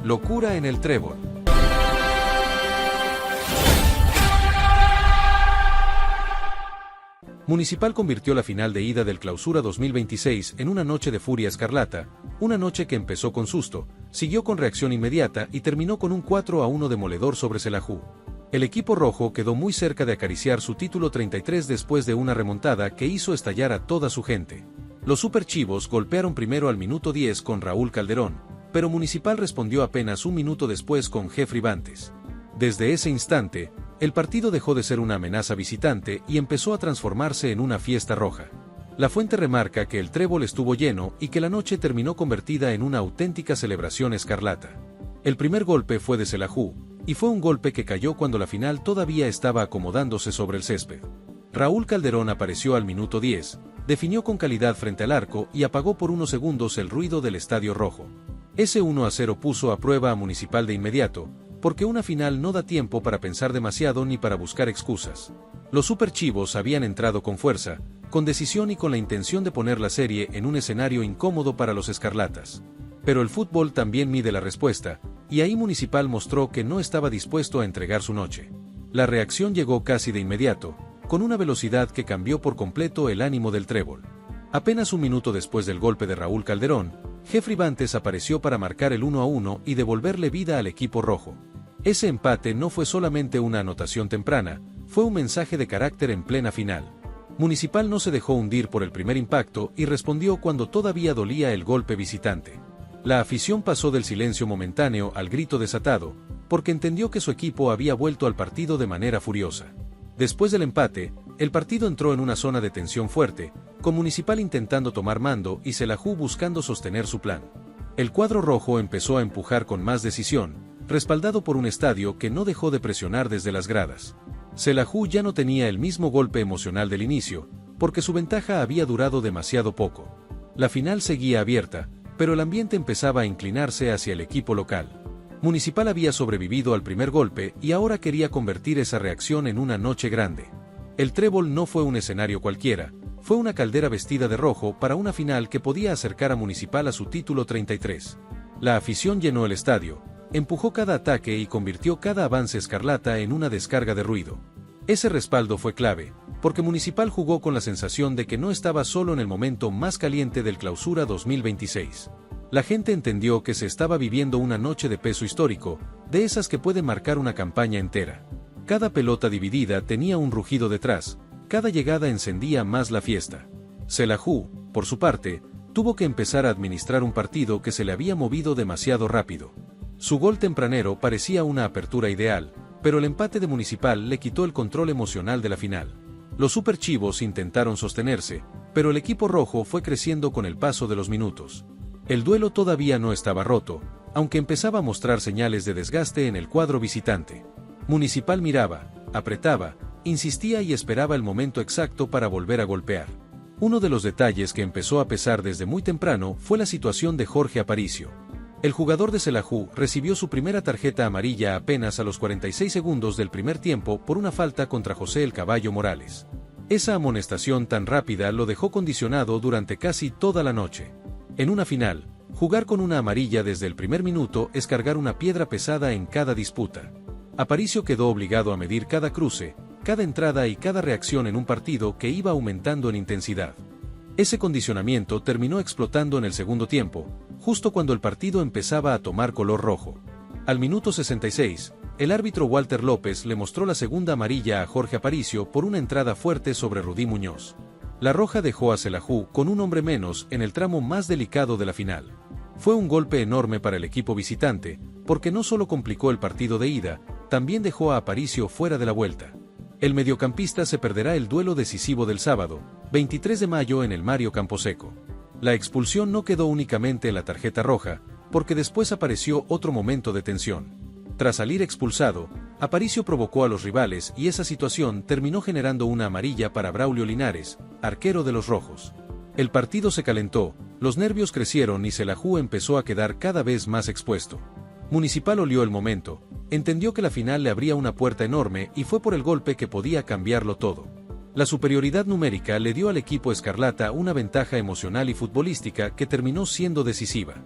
Locura en el Trébol. Municipal convirtió la final de ida del Clausura 2026 en una noche de furia escarlata, una noche que empezó con susto, siguió con reacción inmediata y terminó con un 4-1 demoledor sobre Xelajú. El equipo rojo quedó muy cerca de acariciar su título 33 después de una remontada que hizo estallar a toda su gente. Los superchivos golpearon primero al minuto 10 con Raúl Calderón, pero Municipal respondió apenas un minuto después con Jeffrey Bantes. Desde ese instante, el partido dejó de ser una amenaza visitante y empezó a transformarse en una fiesta roja. La fuente remarca que el Trébol estuvo lleno y que la noche terminó convertida en una auténtica celebración escarlata. El primer golpe fue de Xelajú, y fue un golpe que cayó cuando la final todavía estaba acomodándose sobre el césped. Raúl Calderón apareció al minuto 10, definió con calidad frente al arco y apagó por unos segundos el ruido del Estadio Rojo. Ese 1-0 puso a prueba a Municipal de inmediato, porque una final no da tiempo para pensar demasiado ni para buscar excusas. Los superchivos habían entrado con fuerza, con decisión y con la intención de poner la serie en un escenario incómodo para los escarlatas. Pero el fútbol también mide la respuesta, y ahí Municipal mostró que no estaba dispuesto a entregar su noche. La reacción llegó casi de inmediato, con una velocidad que cambió por completo el ánimo del Trébol. Apenas un minuto después del golpe de Raúl Calderón, Jeffrey Bantes apareció para marcar el 1-1 y devolverle vida al equipo rojo. Ese empate no fue solamente una anotación temprana, fue un mensaje de carácter en plena final. Municipal no se dejó hundir por el primer impacto y respondió cuando todavía dolía el golpe visitante. La afición pasó del silencio momentáneo al grito desatado, porque entendió que su equipo había vuelto al partido de manera furiosa. Después del empate, el partido entró en una zona de tensión fuerte, con Municipal intentando tomar mando y Xelajú buscando sostener su plan. El cuadro rojo empezó a empujar con más decisión, respaldado por un estadio que no dejó de presionar desde las gradas. Xelajú ya no tenía el mismo golpe emocional del inicio, porque su ventaja había durado demasiado poco. La final seguía abierta, pero el ambiente empezaba a inclinarse hacia el equipo local. Municipal había sobrevivido al primer golpe y ahora quería convertir esa reacción en una noche grande. El Trébol no fue un escenario cualquiera, fue una caldera vestida de rojo para una final que podía acercar a Municipal a su título 33. La afición llenó el estadio, empujó cada ataque y convirtió cada avance escarlata en una descarga de ruido. Ese respaldo fue clave, porque Municipal jugó con la sensación de que no estaba solo en el momento más caliente del Clausura 2026. La gente entendió que se estaba viviendo una noche de peso histórico, de esas que pueden marcar una campaña entera. Cada pelota dividida tenía un rugido detrás, cada llegada encendía más la fiesta. Xelajú, por su parte, tuvo que empezar a administrar un partido que se le había movido demasiado rápido. Su gol tempranero parecía una apertura ideal, pero el empate de Municipal le quitó el control emocional de la final. Los superchivos intentaron sostenerse, pero el equipo rojo fue creciendo con el paso de los minutos. El duelo todavía no estaba roto, aunque empezaba a mostrar señales de desgaste en el cuadro visitante. Municipal miraba, apretaba, insistía y esperaba el momento exacto para volver a golpear. Uno de los detalles que empezó a pesar desde muy temprano fue la situación de Jorge Aparicio. El jugador de Xelajú recibió su primera tarjeta amarilla apenas a los 46 segundos del primer tiempo por una falta contra José el Caballo Morales. Esa amonestación tan rápida lo dejó condicionado durante casi toda la noche. En una final, jugar con una amarilla desde el primer minuto es cargar una piedra pesada en cada disputa. Aparicio quedó obligado a medir cada cruce, cada entrada y cada reacción en un partido que iba aumentando en intensidad. Ese condicionamiento terminó explotando en el segundo tiempo, justo cuando el partido empezaba a tomar color rojo. Al minuto 66, el árbitro Walter López le mostró la segunda amarilla a Jorge Aparicio por una entrada fuerte sobre Rudí Muñoz. La roja dejó a Xelajú con un hombre menos en el tramo más delicado de la final. Fue un golpe enorme para el equipo visitante, porque no solo complicó el partido de ida, también dejó a Aparicio fuera de la vuelta. El mediocampista se perderá el duelo decisivo del sábado, 23 de mayo en el Mario Camposeco. La expulsión no quedó únicamente en la tarjeta roja, porque después apareció otro momento de tensión. Tras salir expulsado, Aparicio provocó a los rivales y esa situación terminó generando una amarilla para Braulio Linares, arquero de los rojos. El partido se calentó, los nervios crecieron y Xelajú empezó a quedar cada vez más expuesto. Municipal olió el momento, entendió que la final le abría una puerta enorme y fue por el golpe que podía cambiarlo todo. La superioridad numérica le dio al equipo escarlata una ventaja emocional y futbolística que terminó siendo decisiva.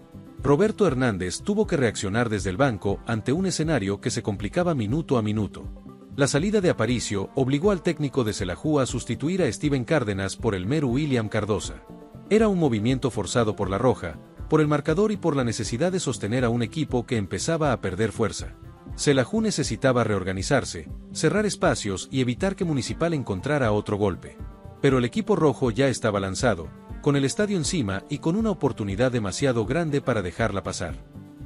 Roberto Hernández tuvo que reaccionar desde el banco ante un escenario que se complicaba minuto a minuto. La salida de Aparicio obligó al técnico de Xelajú a sustituir a Steven Cárdenas por el mero William Cardosa. Era un movimiento forzado por la Roja, por el marcador y por la necesidad de sostener a un equipo que empezaba a perder fuerza. Xelajú necesitaba reorganizarse, cerrar espacios y evitar que Municipal encontrara otro golpe. Pero el equipo rojo ya estaba lanzado, con el estadio encima y con una oportunidad demasiado grande para dejarla pasar.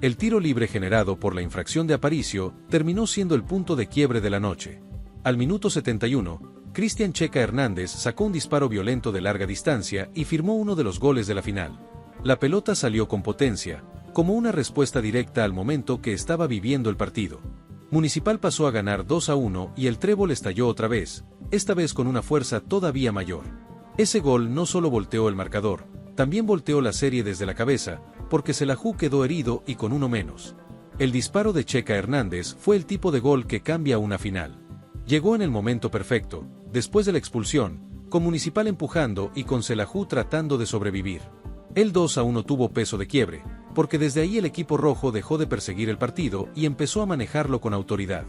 El tiro libre generado por la infracción de Aparicio terminó siendo el punto de quiebre de la noche. Al minuto 71, Cristian Checa Hernández sacó un disparo violento de larga distancia y firmó uno de los goles de la final. La pelota salió con potencia, como una respuesta directa al momento que estaba viviendo el partido. Municipal pasó a ganar 2-1 y el trébol estalló otra vez, esta vez con una fuerza todavía mayor. Ese gol no solo volteó el marcador, también volteó la serie desde la cabeza, porque Xelajú quedó herido y con uno menos. El disparo de Checa Hernández fue el tipo de gol que cambia una final. Llegó en el momento perfecto, después de la expulsión, con Municipal empujando y con Xelajú tratando de sobrevivir. El 2-1 tuvo peso de quiebre, porque desde ahí el equipo rojo dejó de perseguir el partido y empezó a manejarlo con autoridad.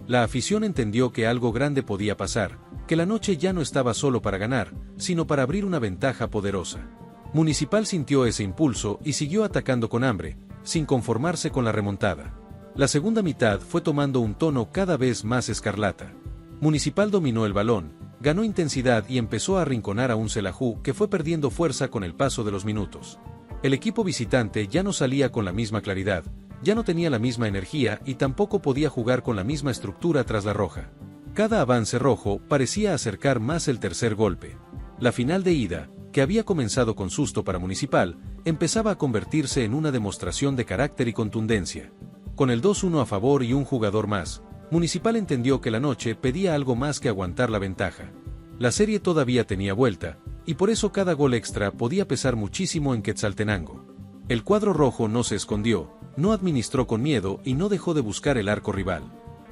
La afición entendió que algo grande podía pasar, que la noche ya no estaba solo para ganar, sino para abrir una ventaja poderosa. Municipal sintió ese impulso y siguió atacando con hambre, sin conformarse con la remontada. La segunda mitad fue tomando un tono cada vez más escarlata. Municipal dominó el balón, ganó intensidad y empezó a arrinconar a un Xelajú que fue perdiendo fuerza con el paso de los minutos. El equipo visitante ya no salía con la misma claridad, ya no tenía la misma energía y tampoco podía jugar con la misma estructura tras la Roja. Cada avance rojo parecía acercar más el tercer golpe. La final de ida, que había comenzado con susto para Municipal, empezaba a convertirse en una demostración de carácter y contundencia. Con el 2-1 a favor y un jugador más, Municipal entendió que la noche pedía algo más que aguantar la ventaja. La serie todavía tenía vuelta, y por eso cada gol extra podía pesar muchísimo en Quetzaltenango. El cuadro rojo no se escondió, no administró con miedo y no dejó de buscar el arco rival.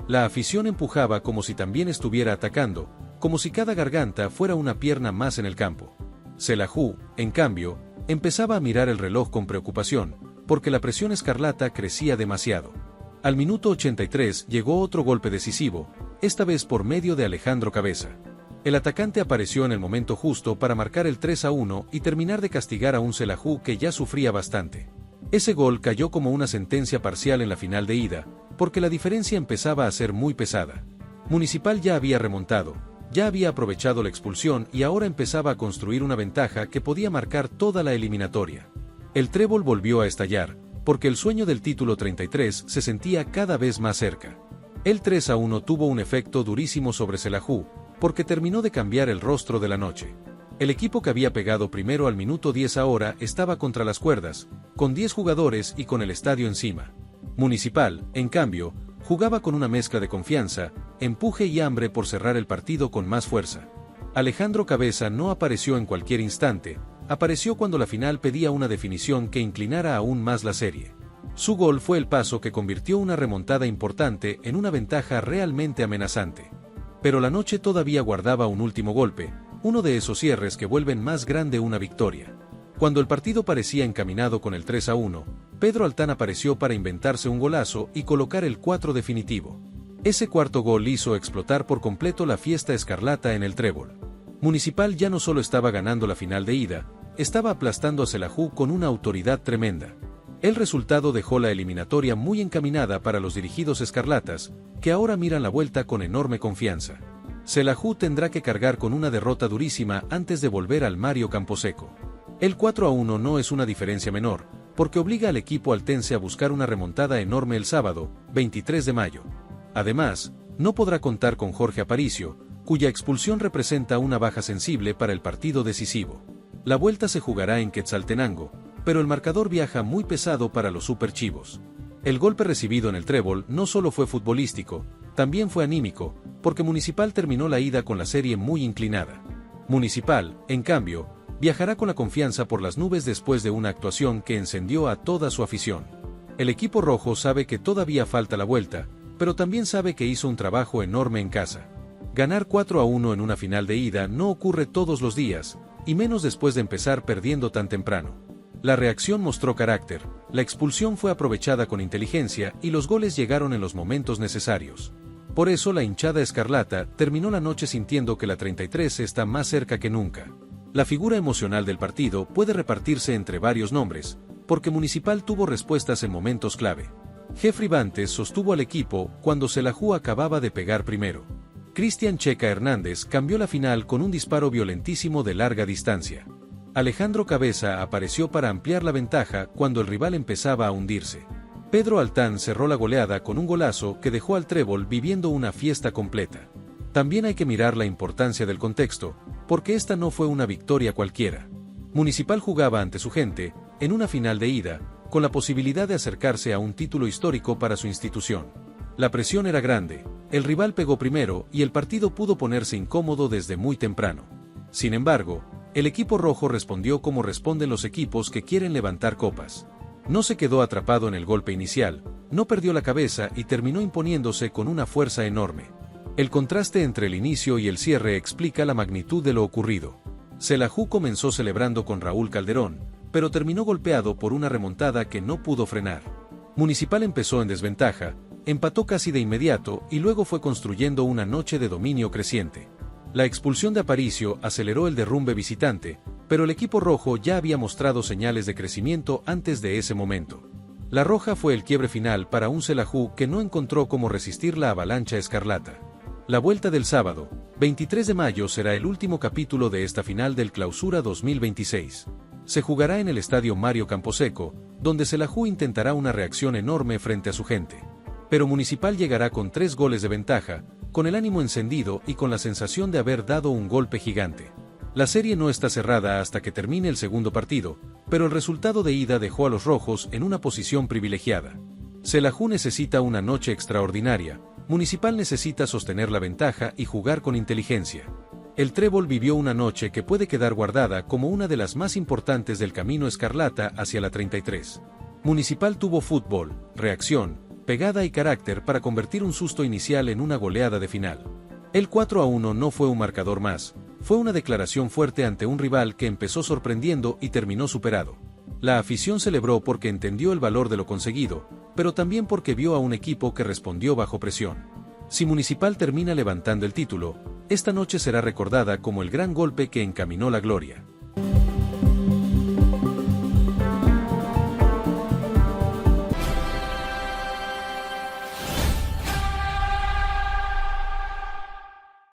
La afición empujaba como si también estuviera atacando, como si cada garganta fuera una pierna más en el campo. Xelajú, en cambio, empezaba a mirar el reloj con preocupación, porque la presión escarlata crecía demasiado. Al minuto 83 llegó otro golpe decisivo, esta vez por medio de Alejandro Cabeza. El atacante apareció en el momento justo para marcar el 3-1 y terminar de castigar a un Xelajú que ya sufría bastante. Ese gol cayó como una sentencia parcial en la final de ida, porque la diferencia empezaba a ser muy pesada. Municipal ya había remontado, ya había aprovechado la expulsión y ahora empezaba a construir una ventaja que podía marcar toda la eliminatoria. El trébol volvió a estallar, porque el sueño del título 33 se sentía cada vez más cerca. El 3-1 tuvo un efecto durísimo sobre Xelajú, porque terminó de cambiar el rostro de la noche. El equipo que había pegado primero al minuto 10 ahora estaba contra las cuerdas, con 10 jugadores y con el estadio encima. Municipal, en cambio, jugaba con una mezcla de confianza, empuje y hambre por cerrar el partido con más fuerza. Alejandro Cabeza no apareció en cualquier instante, apareció cuando la final pedía una definición que inclinara aún más la serie. Su gol fue el paso que convirtió una remontada importante en una ventaja realmente amenazante. Pero la noche todavía guardaba un último golpe, uno de esos cierres que vuelven más grande una victoria. Cuando el partido parecía encaminado con el 3-1, Pedro Altán apareció para inventarse un golazo y colocar el 4 definitivo. Ese cuarto gol hizo explotar por completo la fiesta escarlata en el trébol. Municipal ya no solo estaba ganando la final de ida, estaba aplastando a Xelajú con una autoridad tremenda. El resultado dejó la eliminatoria muy encaminada para los dirigidos escarlatas, que ahora miran la vuelta con enorme confianza. Xelajú tendrá que cargar con una derrota durísima antes de volver al Mario Camposeco. El 4-1 no es una diferencia menor, porque obliga al equipo altense a buscar una remontada enorme el sábado, 23 de mayo. Además, no podrá contar con Jorge Aparicio, cuya expulsión representa una baja sensible para el partido decisivo. La vuelta se jugará en Quetzaltenango, pero el marcador viaja muy pesado para los superchivos. El golpe recibido en el trébol no solo fue futbolístico, también fue anímico, porque Municipal terminó la ida con la serie muy inclinada. Municipal, en cambio, viajará con la confianza por las nubes después de una actuación que encendió a toda su afición. El equipo rojo sabe que todavía falta la vuelta, pero también sabe que hizo un trabajo enorme en casa. Ganar 4-1 en una final de ida no ocurre todos los días, y menos después de empezar perdiendo tan temprano. La reacción mostró carácter, la expulsión fue aprovechada con inteligencia y los goles llegaron en los momentos necesarios. Por eso la hinchada escarlata terminó la noche sintiendo que la 33 está más cerca que nunca. La figura emocional del partido puede repartirse entre varios nombres, porque Municipal tuvo respuestas en momentos clave. Jeffrey Bantes sostuvo al equipo cuando Xelajú acababa de pegar primero. Cristian Checa Hernández cambió la final con un disparo violentísimo de larga distancia. Alejandro Cabeza apareció para ampliar la ventaja cuando el rival empezaba a hundirse. Pedro Altán cerró la goleada con un golazo que dejó al Trébol viviendo una fiesta completa. También hay que mirar la importancia del contexto, porque esta no fue una victoria cualquiera. Municipal jugaba ante su gente, en una final de ida, con la posibilidad de acercarse a un título histórico para su institución. La presión era grande, el rival pegó primero y el partido pudo ponerse incómodo desde muy temprano. Sin embargo, el equipo rojo respondió como responden los equipos que quieren levantar copas. No se quedó atrapado en el golpe inicial, no perdió la cabeza y terminó imponiéndose con una fuerza enorme. El contraste entre el inicio y el cierre explica la magnitud de lo ocurrido. Xelajú comenzó celebrando con Raúl Calderón, pero terminó golpeado por una remontada que no pudo frenar. Municipal empezó en desventaja, empató casi de inmediato y luego fue construyendo una noche de dominio creciente. La expulsión de Aparicio aceleró el derrumbe visitante, pero el equipo rojo ya había mostrado señales de crecimiento antes de ese momento. La roja fue el quiebre final para un Xelajú que no encontró cómo resistir la avalancha escarlata. La vuelta del sábado, 23 de mayo será el último capítulo de esta final del Clausura 2026. Se jugará en el estadio Mario Camposeco, donde Xelajú intentará una reacción enorme frente a su gente. Pero Municipal llegará con 3 goles de ventaja, con el ánimo encendido y con la sensación de haber dado un golpe gigante. La serie no está cerrada hasta que termine el segundo partido, pero el resultado de ida dejó a los rojos en una posición privilegiada. Xelajú necesita una noche extraordinaria, Municipal necesita sostener la ventaja y jugar con inteligencia. El Trébol vivió una noche que puede quedar guardada como una de las más importantes del camino escarlata hacia la 33. Municipal tuvo fútbol, reacción, pegada y carácter para convertir un susto inicial en una goleada de final. El 4-1 no fue un marcador más, fue una declaración fuerte ante un rival que empezó sorprendiendo y terminó superado. La afición celebró porque entendió el valor de lo conseguido, pero también porque vio a un equipo que respondió bajo presión. Si Municipal termina levantando el título, esta noche será recordada como el gran golpe que encaminó la gloria.